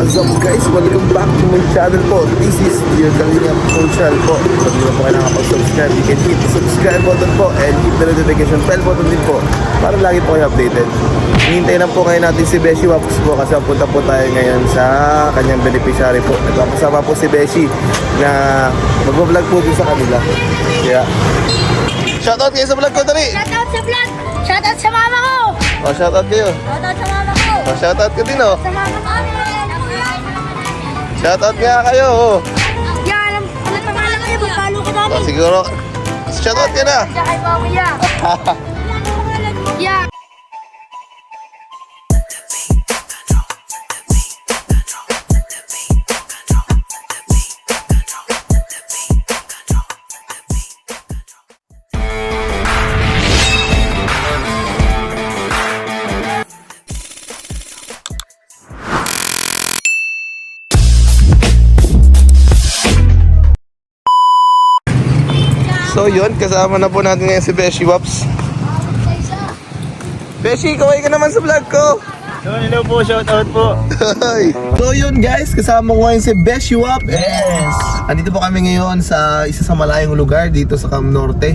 What's up guys? Welcome back to my channel po. This is your Kalingap Social po. So hindi mo po kailangan mag-subscribe. You can hit the subscribe button po and hit the notification bell button din po para lagi po kayo updated. Hinihintay lang po ngayon natin si Beshi Waps po kasi punta po tayo ngayon sa kanyang beneficiary po. Nagpapasama po si Beshi na mag-vlog po din sa kanila. Kaya shoutout kayo sa vlog ko, Tari! Shoutout sa vlog! Shoutout sa mama ko! O, shoutout kayo. Shoutout sa mama ko! O, shoutout ka din, o. Sa mama ko! Shoutout nga kayo, o. Yan! Ano pangalan kayo? Magpalo ka namin! O, siguro, shoutout ka na. Siya kay Pawia! Yeah! So yun, kasama na po natin ngayon si Beshi Waps. Beshi, kaway ka naman sa vlog ko. Hello po, shout out po. So yun guys, kasama ko ngayon si Beshi Waps. Yes! Andito po kami ngayon sa isa sa malayong lugar dito sa Cam Norte.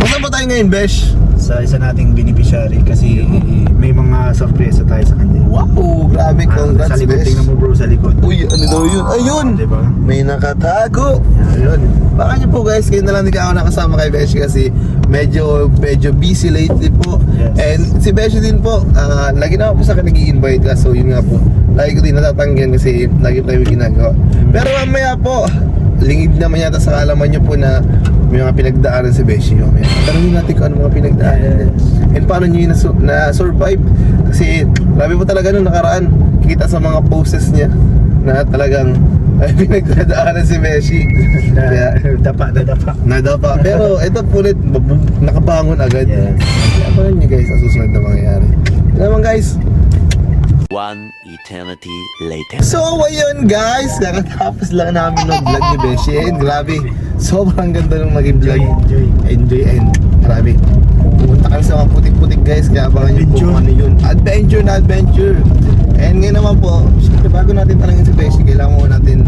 Saan po tayo ngayon, Besh? Sa isa nating beneficiary kasi may mga sorpresa tayo sa kanya. Wow, grabe, congrats Sa likod, Besh. tingnan mo bro, sa likod. Uy, ano daw yun? Ayun! Diba? May nakatago. Ayun. Baka nyo po guys, kayo na lang di ka ako nakasama kay Beshi kasi medyo busy lately po. Yes. And si Beshi din po, lagi na ako po sa akin nag-i-invite ka. So yun nga po, lagi ko din natatanggihan kasi lagi tayo ginagawa. Pero mamaya po, lingid naman yata sa kalaman nyo po na may mga pinagdaanan si Beshi. Mamaya tanongin natin kung ano mga pinagdaanan niya. And paano nyo yung na-survive. Kasi grabe po talaga nung nakaraan, kita sa mga posts niya na talagang ay pinagdadaanan si Beshi. Kaya nadapa. Pero ito po ulit, nakabangon agad. Yes. Kaya abangan nyo guys ang susunod na mangyayari. Yun naman guys. One eternity later. So ayun guys, kakatapos lang namin ng vlog ni Beshi. And grabe, sobrang ganda nung naging vlog. Enjoy and grabe. Pumunta kami sa mga putik-putik guys, kaya abangan nyo po kung ano yun. Adventure na adventure. And ngayon naman po, syempre bago natin talangin si Beshi, kailangan mo natin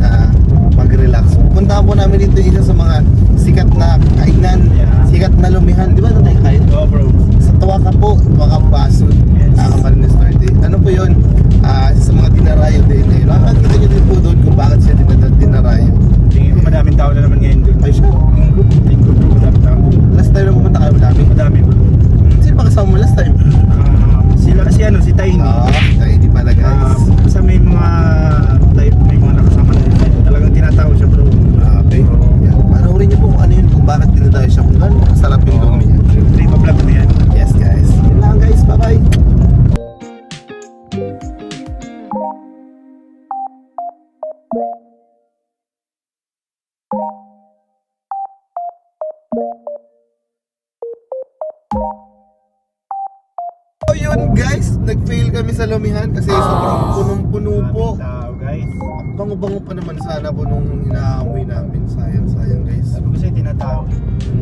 mag-relax. Puntahan po namin dito isa sa mga sikat na kainan, sikat na lumihan. Di ba ito tayo kain? Oh bro. Sa Tuwaka po, Tuwaka Basud, Camarines Norte. Ano po yun? Sa mga dinarayo din. Nakakita nyo din po doon kung bakit siya dinarayo. Tingin ko madaming tao na naman ngayon doon. Ay siya, Tingin ko madaming tao. last time na pumunta kayo madami. Madami bro. Sino ba kasama mo last time? Sila kasi ano, si Tiny. Tayo di pala guys. Kasi may mga nakasama na rin. Talagang tinatawag siya bro. Grabe. Yan. Panoorin niyo po kung ano yun, kung bakit dinadayo siya, kung ano kasarap yung lumi niya. Free pa vlog na yan. Yes guys. Yun lang guys, bye bye. So yun guys, nag-fail kami sa lumihan kasi sobrang punong-puno po. Tao guys. Ang bango-bango pa naman sana po nung inaamoy namin. Sayang guys. Sabi ko sa'yo tinatawag.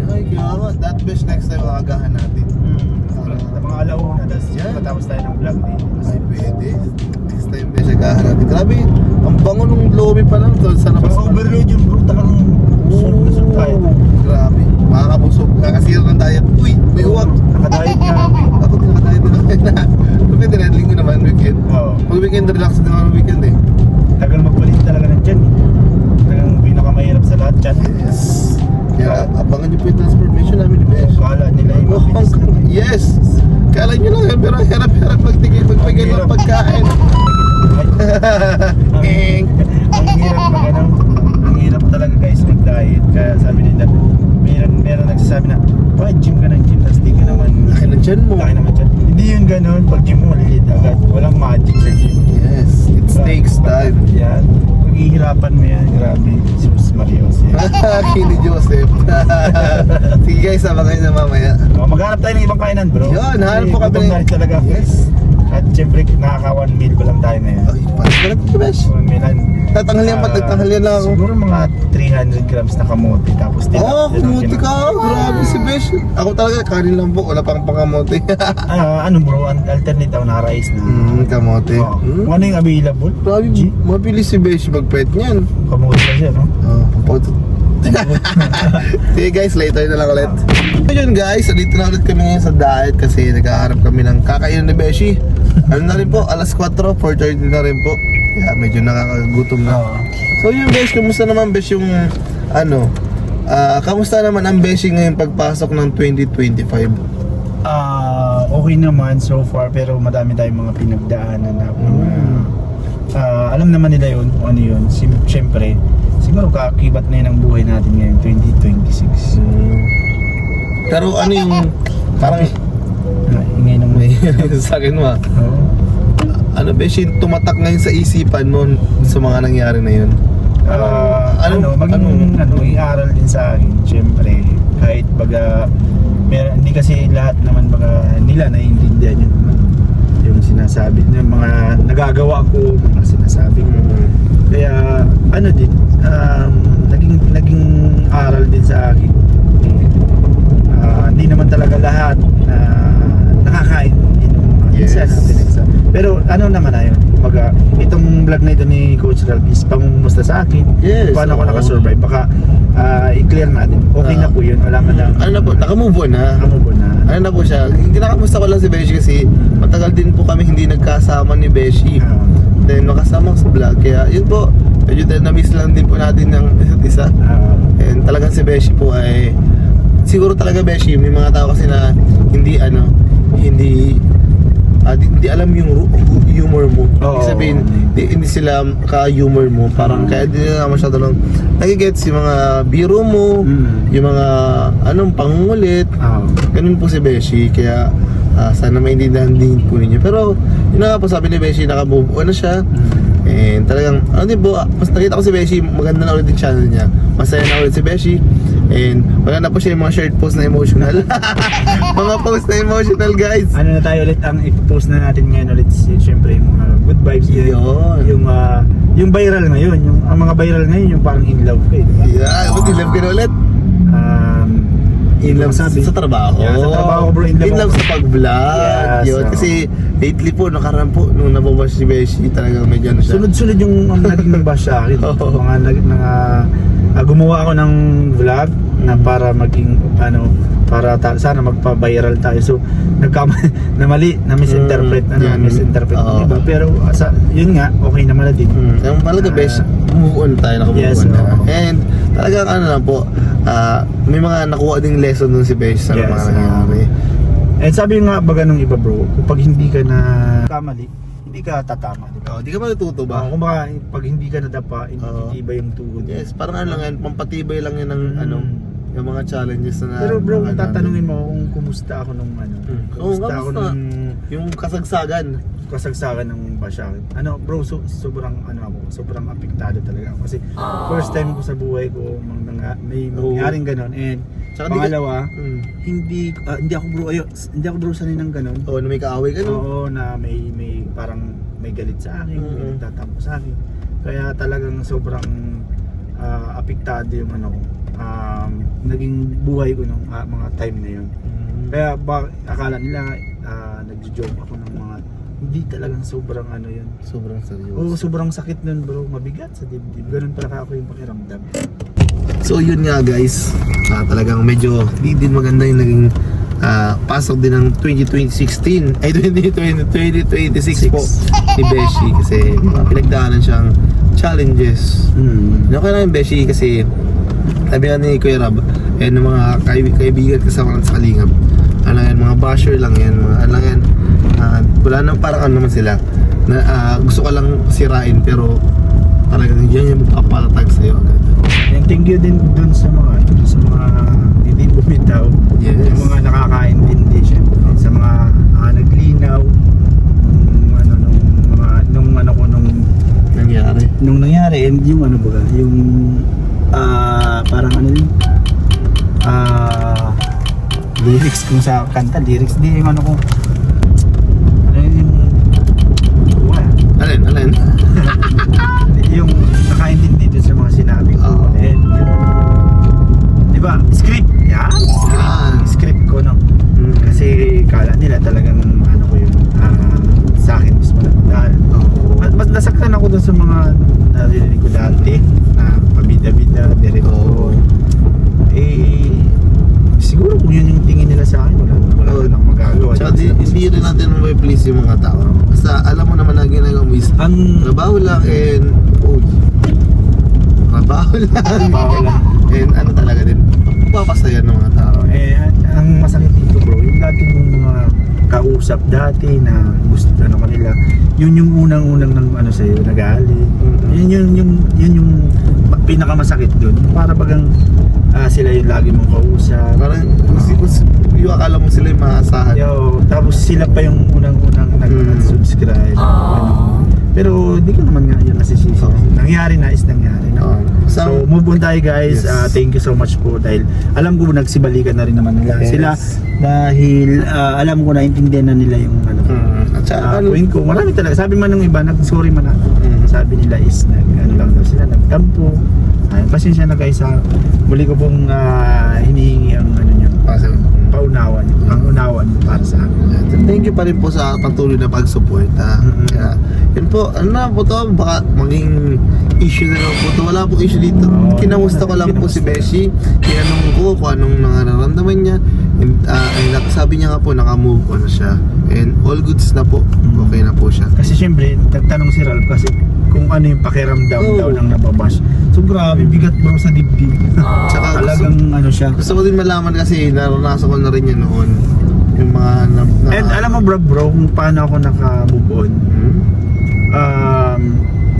Ay, kaya nga, that best next time makagahan natin. Sa mga alauna, tapos Yan. matapos tayo ng vlog din. Ay, pwede. Next time best agahan natin. Grabe, ang bango nung lobby pa lang to. Sana mas Overload yung bro, talagang busog tayo. Grabe, makakabusog. Kakasira ng diet. Uy, may uwag. Nakadayot nga kami. Ako din nakadayet din ako. Pwede na, linggo naman, weekend. Oo. Pag weekend, relax din naman weekend eh. Tagal magpalit talaga ng tiyan. Talagang pinakamahirap sa lahat tiyan. Yes. Kaya abangan niyo po yung transformation namin ni Besh. Kala nila yung mabilis. Yes. Kala nyo lang yan, pero hirap-hirap magpigil ng pagkain. Ang hirap talaga guys mag-diet. Kaya sabi nila, meron nagsasabi na, why gym ka ng gym, tapos di ka naman Laki ng tiyan mo. laki naman dyan. Hindi yung ganun, pag gym mo, lilit agad. Walang magic sa gym. Yes, it takes time. Yan. Paghihirapan mo yan, grabe. Sus Marios yan. Kini Joseph. Sige guys, abangan nyo na mamaya. Maghanap tayo ng ibang kainan bro. Yun, hanap po kami. Gutom na rin talaga. Yes. At syempre, nakaka 1 meal ko lang tayo ngayon. Ay, parang ganun si Besh. 1 meal and Tatanghalian pa, tatanghalian lang ako. siguro mga 300 grams na kamote. Tapos Kamuti ka. Grabe si Besh. Ako talaga, kanin lang po. Wala pang pangamote. Ano bro, alternate ako na rice na. Kamote. Kung ano yung available? Grabe, mabilis si Besh mag-pet niyan. Kamote kasi, no? Sige guys, later na lang ulit. So yun guys, dito na ulit kami ngayon sa diet kasi nag-aarap kami ng kakainan ni Beshi. Ano na rin po, alas 4, 4:30 na rin po. Kaya medyo nakakagutom na. So yun Besh, kamusta naman Besh yung kamusta naman ang Beshi ngayon pagpasok ng 2025? Okay naman so far, pero madami tayong mga pinagdaanan na alam naman nila yun kung ano yun. Siyempre, siguro kaakibat na yun ang buhay natin ngayon, 2026. Pero ano yung parang Ingay ng may. sa akin mo Oo. ano Beshi, tumatak ngayon sa isipan mo sa mga nangyari na yun? I-aral din sa akin, siyempre, kahit baga, hindi kasi lahat naman baga nila naiintindihan yung sinasabi, yung mga nagagawa ko, mga sinasabi ko. Kaya, din, naging aral din sa akin. Hindi naman talaga lahat na nakakain din ng mga isa natin. Pero naman na yun, kumbaga, itong vlog na ito ni Coach Ralph is pamumusta sa akin. Yes, Paano ako nakasurvive, baka i-clear natin. Okay na po yun, wala ka na. Ano na po, naka-move on na. Naka-move on na. Ano na po siya, kinakamusta ko lang si Beshi kasi matagal din po kami hindi nagkasama ni Beshi. Then makasama ko sa vlog, kaya yun po, medyo na-miss lang din po natin ng isa't isa. And talagang si Beshi po ay, siguro talaga Beshi, may mga tao kasi na hindi alam yung humor mo. Ibig sabihin, hindi sila ka-humor mo. Parang kaya hindi nila masyado lang nagigets yung mga biro mo, yung mga pangungulit. Ganun po si Beshi. Kaya sana maintindihan din po ninyo. Pero yun na nga po, sabi ni Beshi, naka-move on na siya. And talagang, din po, mas nakita ko si Beshi, maganda na ulit yung channel niya. Masaya na ulit si Beshi. And wala na po siya yung mga shared post na emotional. Mga post na emotional guys. Na tayo ulit, ang ipopost na natin ngayon ulit, syempre yung mga good vibes din. Yung viral ngayon, ang mga viral ngayon, yung parang in love ka. Yeah, in love ka na ulit? In love sa trabaho. Yeah, sa trabaho bro, in love sa pag-vlog. Yes, Yun. Kasi lately po, nakaraan po, nung nababash si Beshi, talagang medyo siya. Sunod-sunod yung naging bash sa akin. Gumawa ako ng vlog na para maging sana magpa-viral tayo. So na-misinterpret ng iba. Pero yun nga, okay naman na din. Ang talaga Beshi, move on tayo, naka-move on na. And talagang lang po, may mga nakuha ding lesson dun si Beshi sa mga nangyari. And sabi nga baga nung iba bro, kapag hindi ka na kamali, hindi ka tatama. Hindi ka matututo ba? Kung baka pag hindi ka nadapa, itibay yung tuhod. Yes, parang lang yan, pampatibay lang yan ng yung mga challenges na. Pero bro, kung tatanungin mo kung kumusta ako nung kumusta ako nung yung kasagsagan ng basyakin. Bro, sobrang sobrang apektado talaga ako. Kasi first time ko sa buhay ko may mangyaring ganon. And pangalawa, hindi ako bro sanay ng ganon. Na may kaaway ka, no? Oo, na may parang may galit sa akin, may nagtatampo sa akin. Kaya talagang sobrang apektado yung naging buhay ko nung mga time na yun. Kaya akala nila nagjo-joke ako ng mga hindi talagang sobrang yun. Sobrang seryoso. Oo, sobrang sakit nun bro, mabigat sa dibdib. Ganun pala ako yung pakiramdam. So yun nga guys, talagang medyo di din maganda yung naging pasok din ng 2026 po ni Beshi kasi pinagdaanan siyang challenges. Okay lang yung Beshi kasi sabi nga ni Kuya Rab, ng mga kaibigan kasama lang sa Kalingap, mga basher lang yan, wala nang parang naman sila na gusto ka lang sirain pero talagang yan yung magpapalatag sa'yo agad. And thank you din dun sa mga hindi bumitaw, yung mga nakakaintindi syempre, sa mga naglinaw nung nangyari and yung yung parang lyrics kung sa kanta, lyrics di yung doon sa mga narinig ko dati na pabida-bida, diretso. Oo. Eh, siguro kung yun yung tingin nila sa akin, wala Oo. na akong magagawa. Tsaka hindi rin natin may please yung mga tao. Basta alam mo naman na ginagawa mo is Ang trabaho lang and trabaho lang. trabaho lang. And ano talaga din, papasaya ng mga tao. Ang masakit dito bro, yung dati mong mga kausap dati na gusto kanila, yun yung unang-unang ng sa'yo, nagalit. Yun yung pinakamasakit dun. Para bagang sila yung lagi mong kausap. Parang yung akala mo sila yung maasahan. Tapos sila pa yung unang-unang nag-subscribe. Pero di ko naman nga yun nasisisi. Nangyari na is nangyari na. So move on tayo guys. Yes. Thank you so much po dahil alam ko nagsibalikan na rin naman nila. Yes. Sila dahil alam ko na intindihan na nila yung At saka point ko. Marami talaga. Sabi man ng iba, nag-sorry man ako. Sabi nila is lang daw sila, nagtampo. Pasensya na guys ha. Muli ko pong hinihingi ang niyo, paunawan, ang unawan para sa akin. Thank you pa rin po sa patuloy na pag-support. Kaya, yun po, ano na po to, baka maging issue na lang po to. Wala pong issue dito. Kinamusta ko lang po si Beshi. Tinanong ko kung anong nararamdaman niya. And, sabi niya nga po, naka-move on na siya. And all goods na po. Okay na po siya. Kasi syempre, nagtanong si Ralph kasi kung ano yung pakiramdam daw ng nababash. So grabe, bigat bro sa dibdib. Tsaka Talagang siya. gusto ko din malaman kasi naranasan ko na rin yan noon. Yung mga And alam mo bro, kung paano ako naka-move on.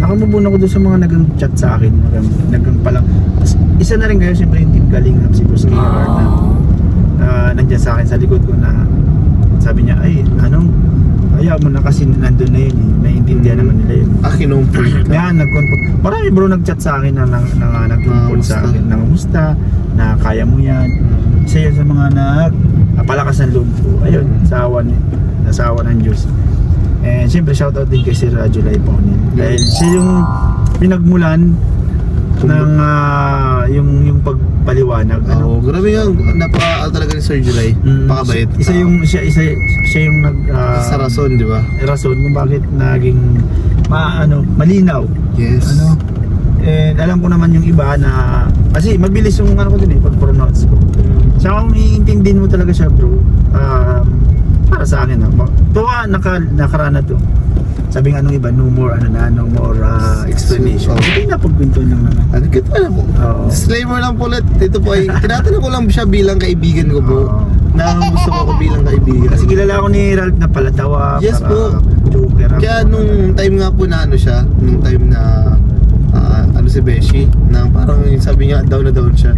Naka-move on ako doon sa mga nagang-chat sa akin. Nagang palang. Isa na rin kayo, syempre yung Team Kalingap, si Boss Kiyar na nandiyan sa akin sa likod ko na sabi niya, ay, ayaw mo na kasi nandun na yun eh. Naiintindihan naman nila yun. kinumpul ka. Yan, nag-confirm. Marami bro nag-chat sa akin na nag-confirm sa akin na kumusta, na kaya mo yan. Isa yun sa mga palakas ng loob ko. Ayun, sa awa ng Diyos. And siyempre shoutout din kay Sir Julay Paunil. Dahil siya yung pinagmulan ng yung pagpaliwanag. Grabe nga, napaka talaga ni Sir Julay. Pakabait. Siya yung sa rason, di ba? rason kung bakit naging malinaw. Yes. And alam ko naman yung iba na kasi mabilis yung ko din pag-pronounce ko. Tsaka kung iintindihin mo talaga siya bro, para sa akin tuwa nakarana to. Sabi nga nung iba, no more explanation. Hindi na pagkwento lang naman. Ano kito alam po? Disclaimer lang po ulit. Ito po ay tinatanong ko lang siya bilang kaibigan ko po. Na gusto ko bi-bilang kaibigan. Kasi kilala ko ni Ralph na palatawa. Yes po. Joker. Kaya nung time nga po na siya, nung time na si Beshi, na parang sabi niya down na down siya.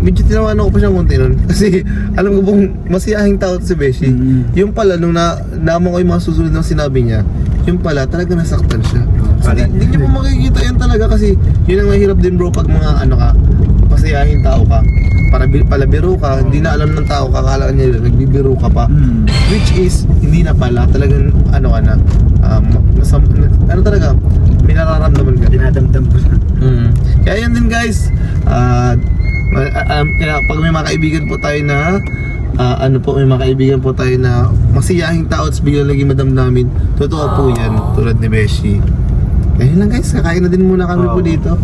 Medyo tinawanan ko pa siyang konti nun. Kasi alam ko pong masiyahing tao si Beshi. Yung pala, nung naman ko yung mga susunod ng sinabi niya, yung pala talaga nasaktan siya. Hindi niyo po makikita yun talaga kasi yun ang mahirap din bro pag mga masiyahing tao ka. Para palabiro ka, hindi na alam ng tao, kakala niya nagbibiro ka pa. Which is, hindi na pala, talagang talaga, may nararamdaman ka. Dinadamdam ko siya. Kaya yan din guys, pag may mga kaibigan po tayo na may mga kaibigan po tayo na masiyahing tao at biglang naging madamdamin, totoo po yan, tulad ni Beshi. Kaya yun lang guys, kakain na din muna kami po dito.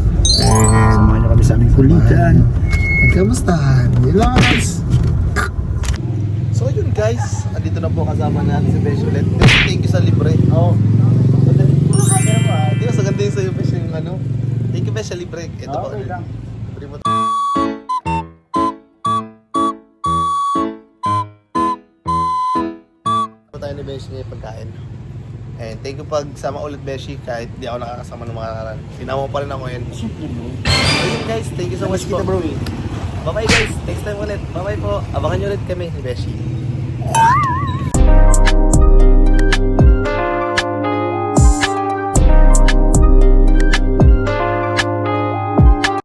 And Samahan niyo kami sa aming kulitan. kamustahan? Yun lang guys. So yun guys, andito na po kasama natin si Beshi ulit. Thank you sa libre. Di ba sa ganda yung sa'yo Beshi yung thank you Beshi sa libre. Ito po. Okay lang. Tayo ni Beshi ngayon pagkain. And thank you pagsama ulit Beshi kahit di ako nakakasama ng mga nakaraan. Sinama mo pa rin ako yun. Ayun guys, thank you so much po. Bye bye guys, next time ulit. Bye bye po. Abangan nyo ulit kami ni Beshi.